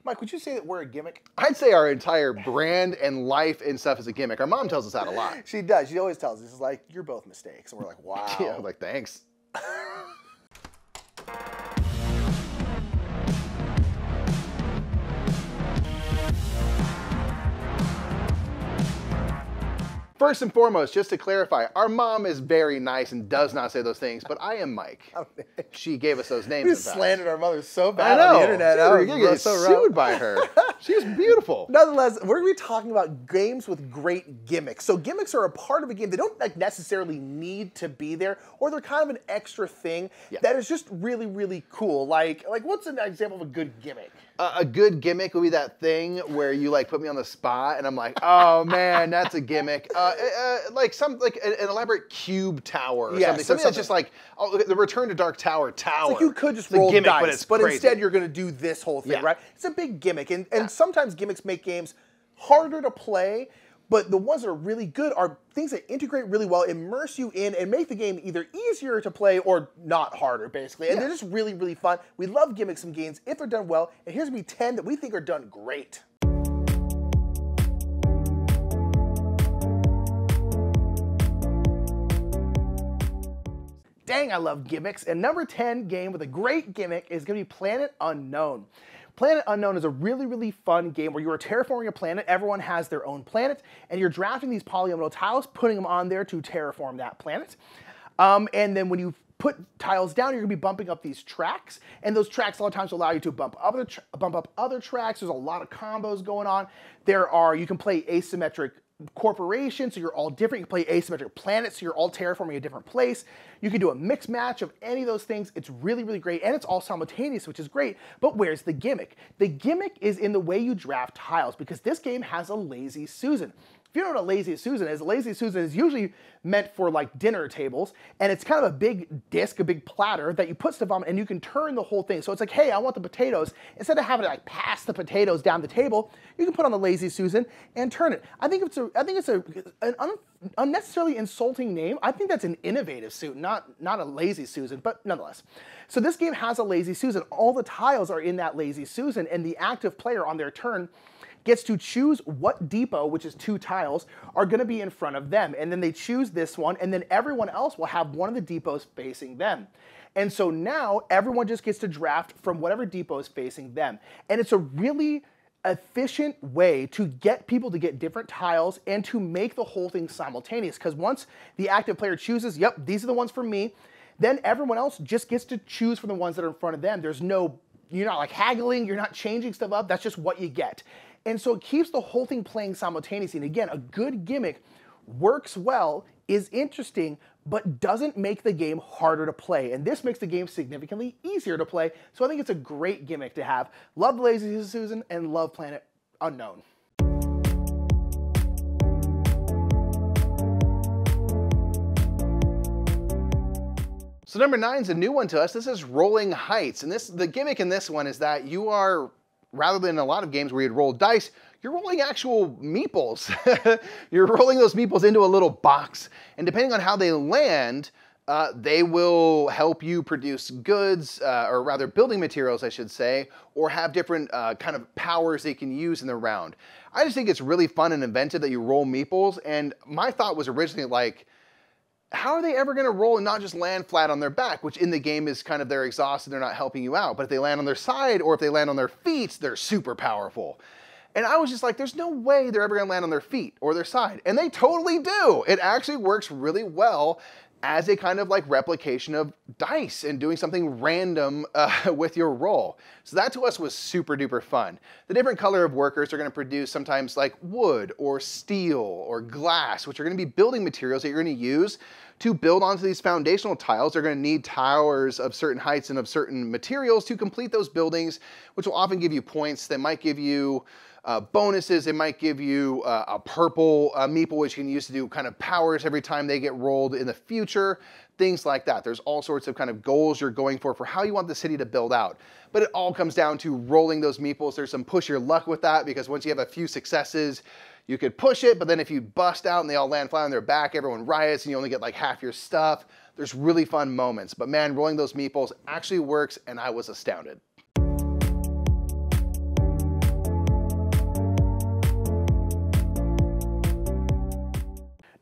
Mike, would you say that we're a gimmick? I'd say our entire brand and life and stuff is a gimmick. Our mom tells us that a lot. She does. She always tells us, it's like, you're both mistakes. And we're like, wow. Yeah, I'm like, thanks. First and foremost, just to clarify, our mom is very nice and does not say those things, but I am Mike. She gave us those names. We slandered our mother so bad I know. on the internet. Dude, you're getting sued by her. She's beautiful. Nonetheless, we're going to be talking about games with great gimmicks. So gimmicks are a part of a game. They don't like necessarily need to be there, or they're kind of an extra thing that is just really, really cool. Like what's an example of a good gimmick? A good gimmick would be that thing where you like put me on the spot and I'm like, oh man, that's a gimmick. Like an elaborate cube tower or something. Something that's just like the Return to Dark Tower. It's like you could just roll gimmick, dice, but instead you're going to do this whole thing, right? It's a big gimmick, and sometimes gimmicks make games harder to play. But the ones that are really good are things that integrate really well, immerse you in, and make the game either easier to play or not harder, basically. And they're just really, really fun. We love gimmicks in games if they're done well. And here's going to be 10 that we think are done great. Dang, I love gimmicks. And number 10 game with a great gimmick is going to be Planet Unknown. Planet Unknown is a really, really fun game where you are terraforming a planet. Everyone has their own planet, and you're drafting these polygonal tiles, putting them on there to terraform that planet. And then when you put tiles down, you're going to be bumping up these tracks, and those tracks a lot of times allow you to bump up other tracks. There's a lot of combos going on. You can play asymmetric corporations, so you're all different. You can play asymmetric planets, so you're all terraforming a different place. You can do a mix match of any of those things. It's really, really great, and it's all simultaneous, which is great. But where's the gimmick? The gimmick is in the way you draft tiles, because this game has a lazy Susan. If you don't know what a lazy Susan is usually meant for like dinner tables, and it's kind of a big disc, a big platter that you put stuff on, and you can turn the whole thing. So it's like, hey, I want the potatoes. Instead of having to like pass the potatoes down the table, you can put on the lazy Susan and turn it. I think it's an unnecessarily insulting name. I think that's an innovative suit, not a lazy Susan, but nonetheless. So this game has a lazy Susan. All the tiles are in that lazy Susan, and the active player on their turn gets to choose what depot, which is 2 tiles, are going to be in front of them. And then they choose this one, and then everyone else will have one of the depots facing them. And so now everyone just gets to draft from whatever depot is facing them. And it's a really efficient way to get people to get different tiles and to make the whole thing simultaneous. Because once the active player chooses, yep, these are the ones for me, then everyone else just gets to choose from the ones that are in front of them. You're not like haggling, you're not changing stuff up, that's just what you get. And so it keeps the whole thing playing simultaneously. And again, a good gimmick works well, is interesting, but doesn't make the game harder to play. And this makes the game significantly easier to play. So I think it's a great gimmick to have. Love the Lazy Susan and love Planet Unknown. So number 9 is a new one to us. This is Rolling Heights. And the gimmick in this one is that you are, rather than a lot of games where you'd roll dice, you're rolling actual meeples. You're rolling those meeples into a little box, and depending on how they land, they will help you produce goods, or rather building materials, I should say, or have different kind of powers they can use in the round. I just think it's really fun and inventive that you roll meeples, and my thought was originally like, how are they ever going to roll and not just land flat on their back, which in the game is kind of they're exhausted, they're not helping you out. But if they land on their side or if they land on their feet, they're super powerful. And I was just like, there's no way they're ever going to land on their feet or their side. And they totally do. It actually works really well as a kind of like replication of dice and doing something random with your roll. So that to us was super duper fun. The different color of workers are going to produce sometimes like wood or steel or glass, which are going to be building materials that you're going to use to build onto these foundational tiles. They're going to need towers of certain heights and of certain materials to complete those buildings, which will often give you points. That might give you bonuses. It might give you a purple meeple, which you can use to do kind of powers every time they get rolled in the future, things like that. There's all sorts of kind of goals you're going for how you want the city to build out. But it all comes down to rolling those meeples. There's some push your luck with that, because once you have a few successes, you could push it, but then if you bust out and they all land flat on their back, everyone riots and you only get like half your stuff. There's really fun moments. But man, rolling those meeples actually works, and I was astounded.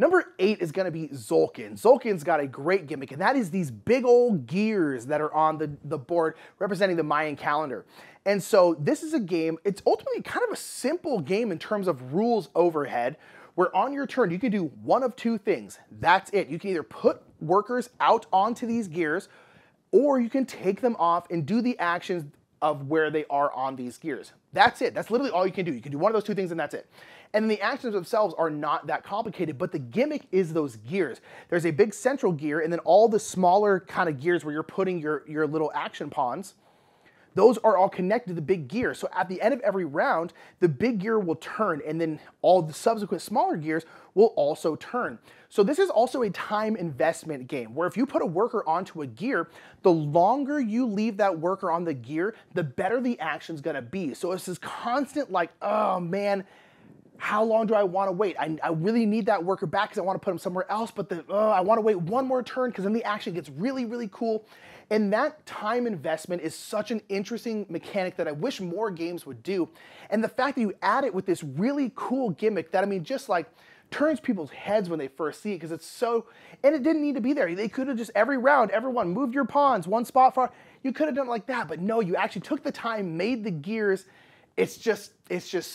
Number 8 is gonna be Tzolk'in. Tzolk'in's got a great gimmick, and that is these big old gears that are on the board representing the Mayan calendar. And so this is a game, it's ultimately kind of a simple game in terms of rules overhead, where on your turn, you can do one of two things. That's it. You can either put workers out onto these gears, or you can take them off and do the actions of where they are on these gears. That's it. That's literally all you can do. You can do one of those two things and that's it. And the actions themselves are not that complicated, but the gimmick is those gears. There's a big central gear and then all the smaller kind of gears where you're putting your little action pawns. Those are all connected to the big gear. So at the end of every round, the big gear will turn and then all the subsequent smaller gears will also turn. So this is also a time investment game where if you put a worker onto a gear, the longer you leave that worker on the gear, the better the action's gonna be. So it's this constant like, oh man, how long do I want to wait? I really need that worker back because I want to put him somewhere else, but I want to wait one more turn because then the action gets really, really cool. And that time investment is such an interesting mechanic that I wish more games would do. And the fact that you add it with this really cool gimmick that, I mean, just like turns people's heads when they first see it because it's so, and it didn't need to be there. They could have just every round, everyone moved your pawns one spot far. You could have done it like that, but no, you actually took the time, made the gears. It's just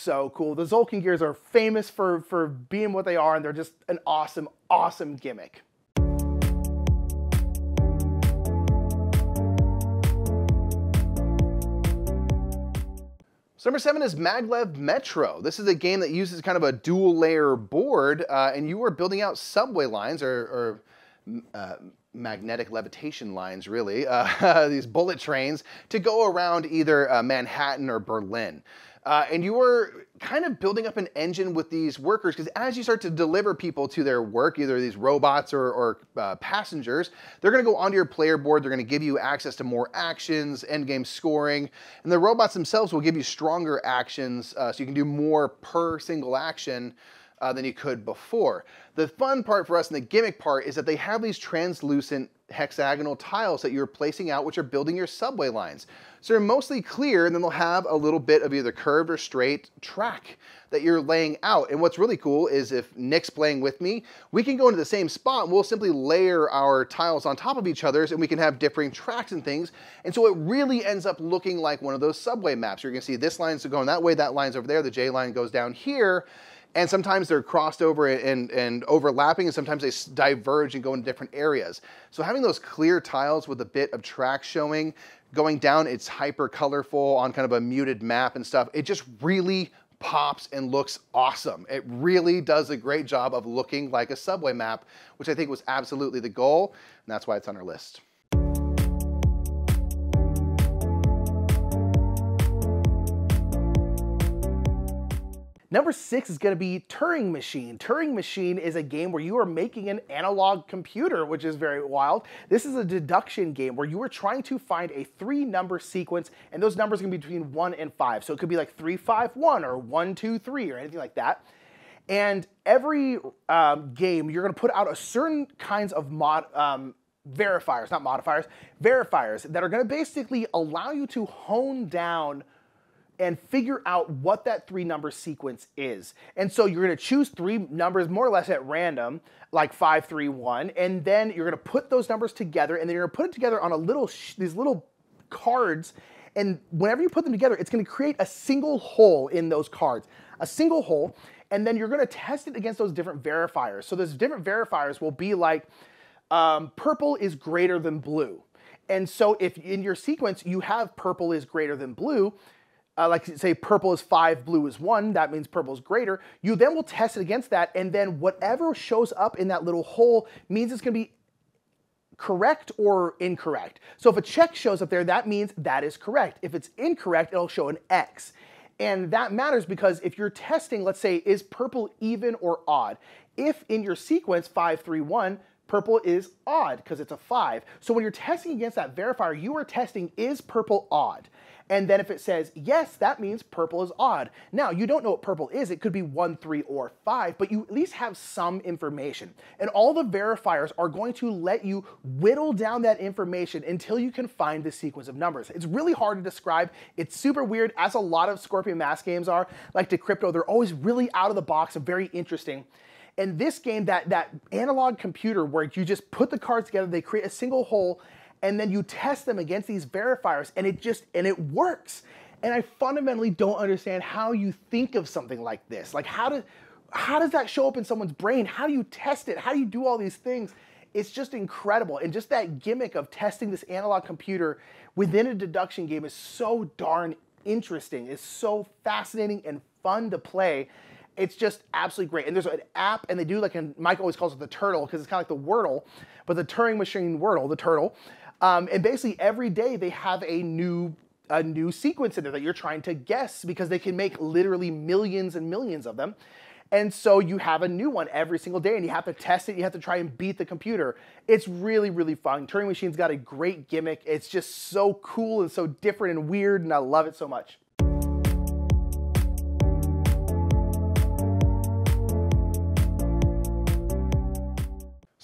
so cool. The Tzolk'in gears are famous for being what they are, and they're just an awesome, awesome gimmick. So number 7 is Maglev Metro. This is a game that uses kind of a dual layer board, and you are building out subway lines or magnetic levitation lines, really, these bullet trains to go around either Manhattan or Berlin. And you are kind of building up an engine with these workers because as you start to deliver people to their work, either these robots or passengers, they're going to go onto your player board. They're going to give you access to more actions, endgame scoring, and the robots themselves will give you stronger actions so you can do more per single action than you could before. The fun part for us and the gimmick part is that they have these translucent hexagonal tiles that you're placing out, which are building your subway lines. So they're mostly clear, and then they'll have a little bit of either curved or straight track that you're laying out. And what's really cool is if Nick's playing with me, we can go into the same spot and we'll simply layer our tiles on top of each other's and we can have differing tracks and things. And so it really ends up looking like one of those subway maps. You're gonna see this line's going that way, that line's over there, the J line goes down here. And sometimes they're crossed over and overlapping, and sometimes they diverge and go in different areas. So having those clear tiles with a bit of track showing, going down, it's hyper colorful on kind of a muted map and stuff. It just really pops and looks awesome. It really does a great job of looking like a subway map, which I think was absolutely the goal, and that's why it's on our list. Number 6 is going to be Turing Machine. Turing Machine is a game where you are making an analog computer, which is very wild. This is a deduction game where you are trying to find a 3-number sequence, and those numbers can be between 1 and 5. So it could be like 3, 5, 1, or 1, 2, 3, or anything like that. And every game, you're going to put out a certain kinds of verifiers, not modifiers, verifiers that are going to basically allow you to hone down and figure out what that 3-number sequence is. And so you're gonna choose 3 numbers more or less at random, like 5, 3, 1, and then you're gonna put those numbers together, and then you're gonna put it together on these little cards, and whenever you put them together, it's gonna create a single hole in those cards. A single hole, and then you're gonna test it against those different verifiers. So those different verifiers will be like, purple is greater than blue. And so if in your sequence you have purple is greater than blue, like say purple is 5, blue is 1, that means purple is greater. You then will test it against that, and then whatever shows up in that little hole means it's going to be correct or incorrect. So if a check shows up there, that means that is correct. If it's incorrect, it'll show an X. And that matters because if you're testing, let's say, is purple even or odd? If in your sequence 5, 3, 1, purple is odd because it's a 5. So when you're testing against that verifier, you are testing, is purple odd? And then if it says yes, that means purple is odd. Now, you don't know what purple is. It could be 1, 3, or 5, but you at least have some information. And all the verifiers are going to let you whittle down that information until you can find the sequence of numbers. It's really hard to describe. It's super weird, as a lot of Scorpion Mask games are. Like Decrypto, they're always really out of the box and very interesting. And this game, that analog computer where you just put the cards together, they create a single hole, and then you test them against these verifiers, and it works. And I fundamentally don't understand how you think of something like this. Like, how does that show up in someone's brain? How do you test it? How do you do all these things? It's just incredible. And just that gimmick of testing this analog computer within a deduction game is so darn interesting. It's so fascinating and fun to play. It's just absolutely great. And there's an app, and they do like, Mike always calls it the turtle because it's kind of like the Wordle, but the Turing machine Wordle, the turtle. And basically every day they have a new sequence in there that you're trying to guess, because they can make literally millions and millions of them. And so you have a new one every single day, and you have to test it. You have to try and beat the computer. It's really, really fun. Turing Machine's got a great gimmick. It's just so cool and so different and weird, and I love it so much.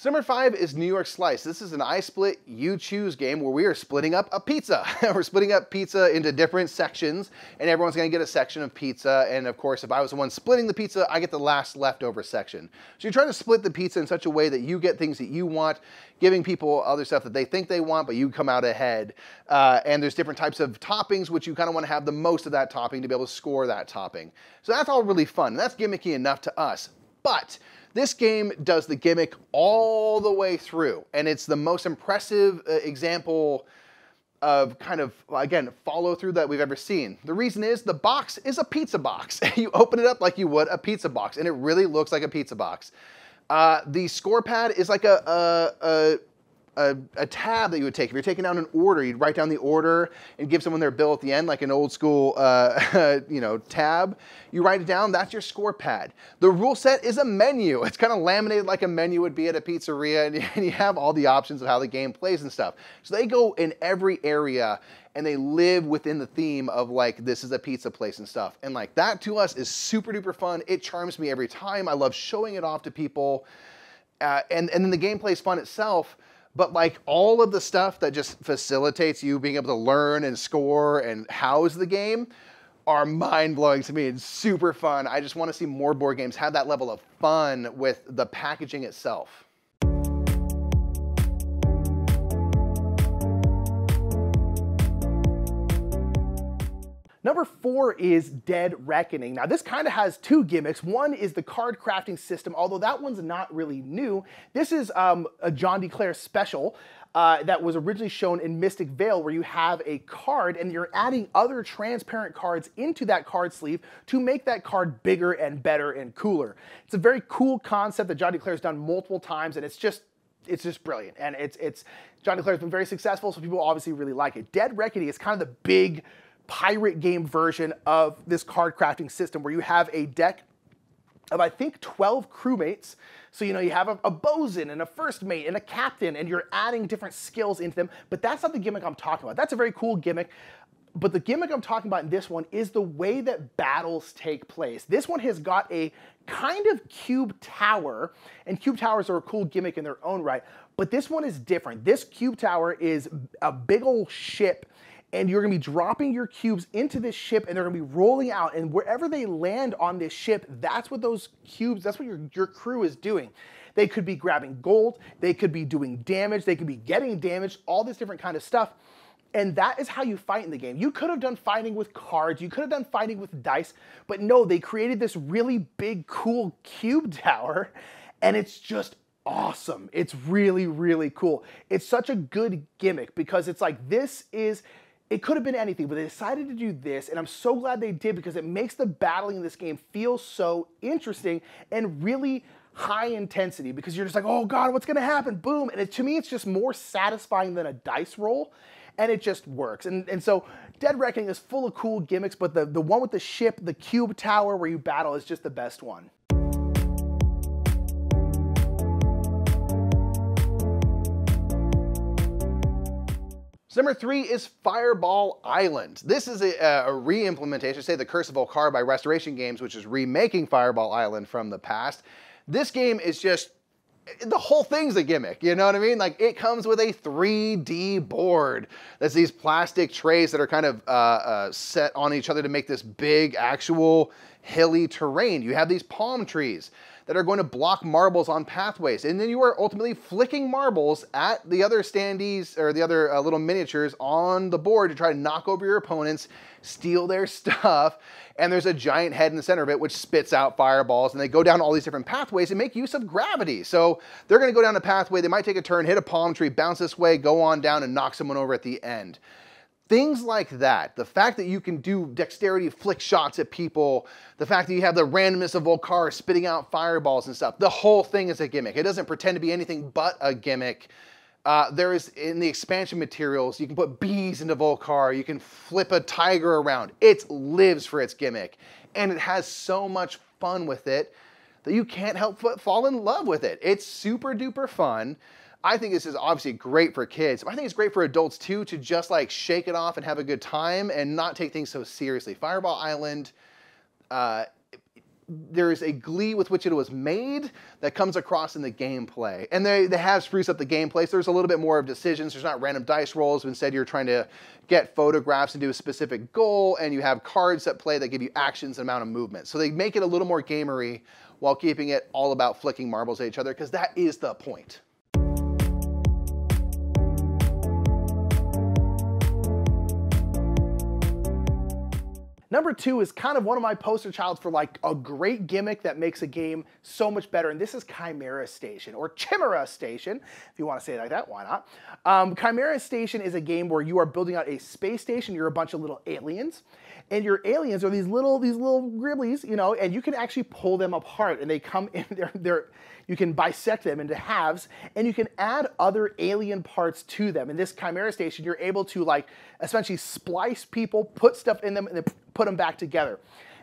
So number 5 is New York Slice. This is an I split, you choose game where we are splitting up a pizza. We're splitting up pizza into different sections, and everyone's gonna get a section of pizza. And of course, if I was the one splitting the pizza, I get the last leftover section. So you're trying to split the pizza in such a way that you get things that you want, giving people other stuff that they think they want, but you come out ahead. And there's different types of toppings, which you kind of want to have the most of that topping to be able to score that topping. So that's all really fun. That's gimmicky enough to us. But this game does the gimmick all the way through, and it's the most impressive example of kind of, again, follow through that we've ever seen. The reason is the box is a pizza box. You open it up like you would a pizza box, and it really looks like a pizza box. The score pad is like a tab that you would take. If you're taking down an order, you'd write down the order and give someone their bill at the end, like an old school tab. You write it down, that's your score pad. The rule set is a menu. It's kind of laminated like a menu would be at a pizzeria, and you have all the options of how the game plays and stuff. So they go in every area, and they live within the theme of like, this is a pizza place and stuff. And like, that to us is super duper fun. It charms me every time. I love showing it off to people. And then the gameplay is fun itself. But like, all of the stuff that just facilitates you being able to learn and score and house the game are mind-blowing to me and super fun. I just want to see more board games have that level of fun with the packaging itself. Number 4 is Dead Reckoning. Now this kind of has two gimmicks. One is the card crafting system, although that one's not really new. This is a John D. Clair special that was originally shown in Mystic Vale, where you have a card and you're adding other transparent cards into that card sleeve to make that card bigger and better and cooler. It's a very cool concept that John D. Clair's done multiple times, and it's just brilliant. And John D. Clair's been very successful, so people obviously really like it. Dead Reckoning is kind of the big pirate game version of this card crafting system, where you have a deck of, I think, 12 crewmates. So, you know, you have a bosun and a first mate and a captain, and you're adding different skills into them. But that's not the gimmick I'm talking about. That's a very cool gimmick. But the gimmick I'm talking about in this one is the way that battles take place. This one has got a kind of cube tower, and cube towers are a cool gimmick in their own right. But this one is different. This cube tower is a big old ship, and you're gonna be dropping your cubes into this ship, and they're gonna be rolling out, and wherever they land on this ship, that's what those cubes, that's what your crew is doing. They could be grabbing gold, they could be doing damage, they could be getting damaged, all this different kind of stuff. And that is how you fight in the game. You could have done fighting with cards, you could have done fighting with dice, but no, they created this really big, cool cube tower, and it's just awesome. It's really, really cool. It's such a good gimmick, because it's like, it could have been anything, but they decided to do this, and I'm so glad they did, because it makes the battling in this game feel so interesting and really high intensity, because you're just like, oh God, what's gonna happen? Boom. And to me, it's just more satisfying than a dice roll, and it just works. And so Dead Reckoning is full of cool gimmicks, but the one with the ship, the cube tower where you battle, is just the best one. So number 3 is Fireball Island. This is a re-implementation, say the Curse of Volcar by Restoration Games, which is remaking Fireball Island from the past. This game is just, the whole thing's a gimmick, you know what I mean? Like, it comes with a 3D board. That's these plastic trays that are kind of set on each other to make this big, actual hilly terrain. You have these palm trees. that are going to block marbles on pathways. And then you are ultimately flicking marbles at the other standees or the other little miniatures on the board to try to knock over your opponents, steal their stuff. And there's a giant head in the center of it which spits out fireballs, and they go down all these different pathways and make use of gravity. So they're going to go down a pathway, they might take a turn, hit a palm tree, bounce this way, go on down and knock someone over at the end. Things like that, the fact that you can do dexterity flick shots at people, the fact that you have the randomness of Volcar spitting out fireballs and stuff, the whole thing is a gimmick. It doesn't pretend to be anything but a gimmick. There is, in the expansion materials, you can put bees into Volcar, you can flip a tiger around. It lives for its gimmick, and it has so much fun with it that you can't help but fall in love with it. It's super duper fun. I think this is obviously great for kids, but I think it's great for adults too, to just like shake it off and have a good time and not take things so seriously. Fireball Island, there's a glee with which it was made that comes across in the gameplay. And they have spruced up the gameplay, so there's a little bit more of decisions. There's not random dice rolls, but instead you're trying to get photographs and do a specific goal, and you have cards that play that give you actions and amount of movement. So they make it a little more gamery while keeping it all about flicking marbles at each other, because that is the point. Number 2 is kind of one of my poster childs for like a great gimmick that makes a game so much better, and this is Chimera Station, or Chimera Station, if you want to say it like that, why not? Chimera Station is a game where you are building out a space station. You're a bunch of little aliens, and your aliens are these little gribblies, you know, and you can actually pull them apart, and they come in, you can bisect them into halves, and you can add other alien parts to them. In this Chimera Station, you're able to like essentially splice people, put stuff in them, and then put them back together.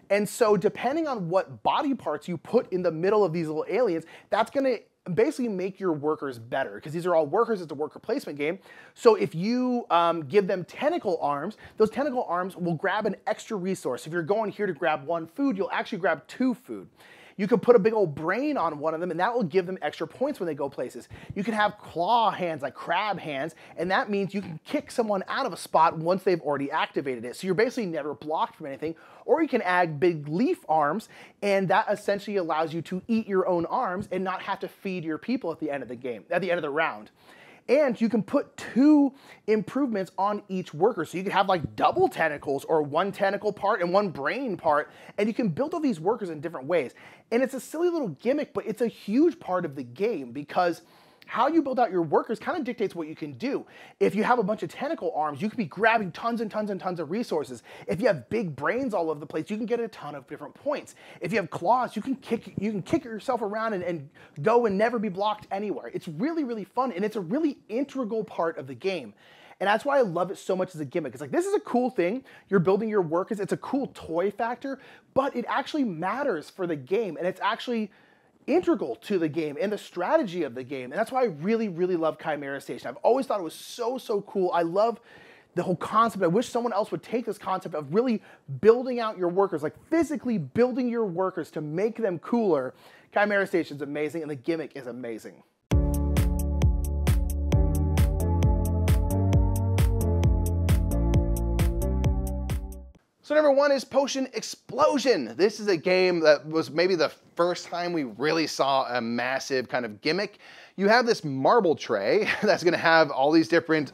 And so depending on what body parts you put in the middle of these little aliens, that's gonna basically make your workers better, because these are all workers. It's a worker placement game. So if you give them tentacle arms, those tentacle arms will grab an extra resource. If you're going here to grab 1 food, you'll actually grab 2 food. You can put a big old brain on one of them, and that will give them extra points when they go places. You can have claw hands, like crab hands, and that means you can kick someone out of a spot once they've already activated it. So you're basically never blocked from anything. Or you can add big leaf arms, and that essentially allows you to eat your own arms and not have to feed your people at the end of the game, at the end of the round. And you can put 2 improvements on each worker. So you can have like double tentacles, or 1 tentacle part and 1 brain part, and you can build all these workers in different ways. And it's a silly little gimmick, but it's a huge part of the game, because how you build out your workers kind of dictates what you can do. If you have a bunch of tentacle arms, you can be grabbing tons and tons and tons of resources. If you have big brains all over the place, you can get a ton of different points. If you have claws, you can kick yourself around and go and never be blocked anywhere. It's really, really fun, and it's a really integral part of the game. And that's why I love it so much as a gimmick. It's like, this is a cool thing. You're building your workers. It's a cool toy factor, but it actually matters for the game, and it's actually integral to the game and the strategy of the game. And that's why I really, really love Chimera Station. I've always thought it was so, so cool. I love the whole concept. I wish someone else would take this concept of really building out your workers, like physically building your workers to make them cooler. Chimera Station's amazing, and the gimmick is amazing. So number 1 is Potion Explosion. This is a game that was maybe the first time we really saw a massive kind of gimmick. You have this marble tray that's gonna have all these different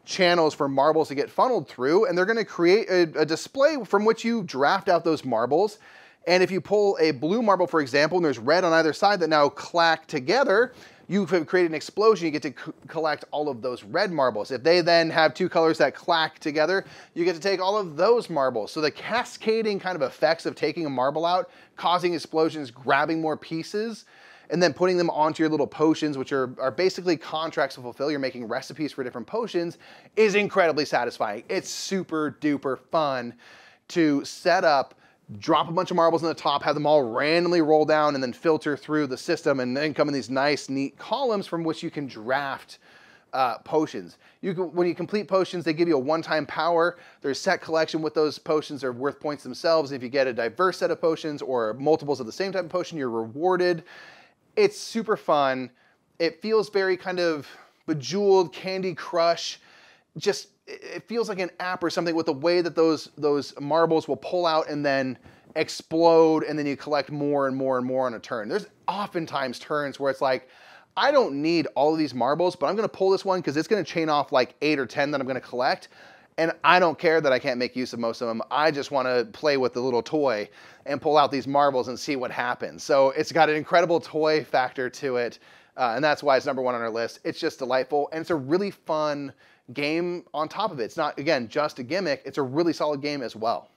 channels for marbles to get funneled through, and they're gonna create a display from which you draft out those marbles. And if you pull a blue marble, for example, and there's red on either side that now clack together, you have created an explosion. You get to collect all of those red marbles. If they then have 2 colors that clack together, you get to take all of those marbles. So the cascading kind of effects of taking a marble out, causing explosions, grabbing more pieces, and then putting them onto your little potions, which are basically contracts to fulfill. You're making recipes for different potions, is incredibly satisfying. It's super duper fun to set up, drop a bunch of marbles on the top, have them all randomly roll down, and then filter through the system, and then come in these nice, neat columns from which you can draft potions. When you complete potions, they give you a one-time power. There's set collection with those potions. They're worth points themselves. If you get a diverse set of potions or multiples of the same type of potion, you're rewarded. It's super fun. It feels very kind of Bejeweled, Candy Crush. Just, it feels like an app or something with the way that those marbles will pull out and then explode, and then you collect more and more and more on a turn. There's oftentimes turns where it's like, I don't need all of these marbles, but I'm gonna pull this one because it's gonna chain off like 8 or 10 that I'm gonna collect. And I don't care that I can't make use of most of them. I just wanna play with the little toy and pull out these marbles and see what happens. So it's got an incredible toy factor to it. And that's why it's #1 on our list. It's just delightful. And it's a really fun game on top of it. It's not, again, just a gimmick. It's a really solid game as well.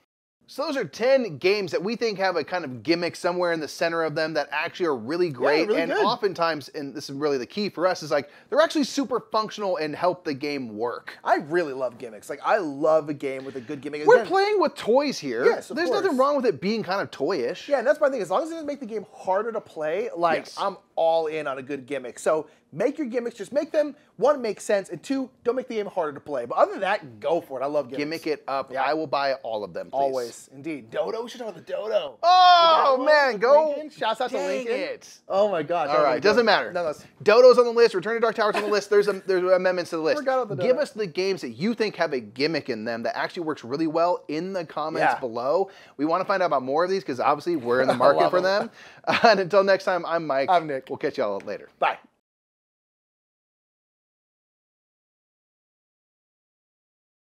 So those are 10 games that we think have a kind of gimmick somewhere in the center of them that actually are really great. Yeah, really and good. Oftentimes, and this is really the key for us, is like they're actually super functional and help the game work. I really love gimmicks. Like, I love a game with a good gimmick. We're Again, playing with toys here. Yes, of There's course. nothing wrong with it being kind of toyish. Yeah, and that's my thing. As long as it doesn't make the game harder to play, like, Yes. I'm all in on a good gimmick. So make your gimmicks, just make them, one, make sense, and two, don't make the game harder to play. But other than that, go for it. I love gimmicks. Gimmick it up. Yeah. I will buy all of them, please. Always. Indeed. Dodo? We should talk about the Dodo. Oh, man, go. Lincoln? Shouts out to Dang Lincoln. it. Oh, my gosh. All right, doesn't matter. No, that's... Dodo's on the list. Return to Dark Tower's on the list. There's amendments to the list. Forgot about the Give Dodo. us the games that you think have a gimmick in them that actually works really well in the comments Yeah. below. We want to find out about more of these because obviously we're in the market love for them. And until next time, I'm Mike. I'm Nick. We'll catch y'all later. Bye.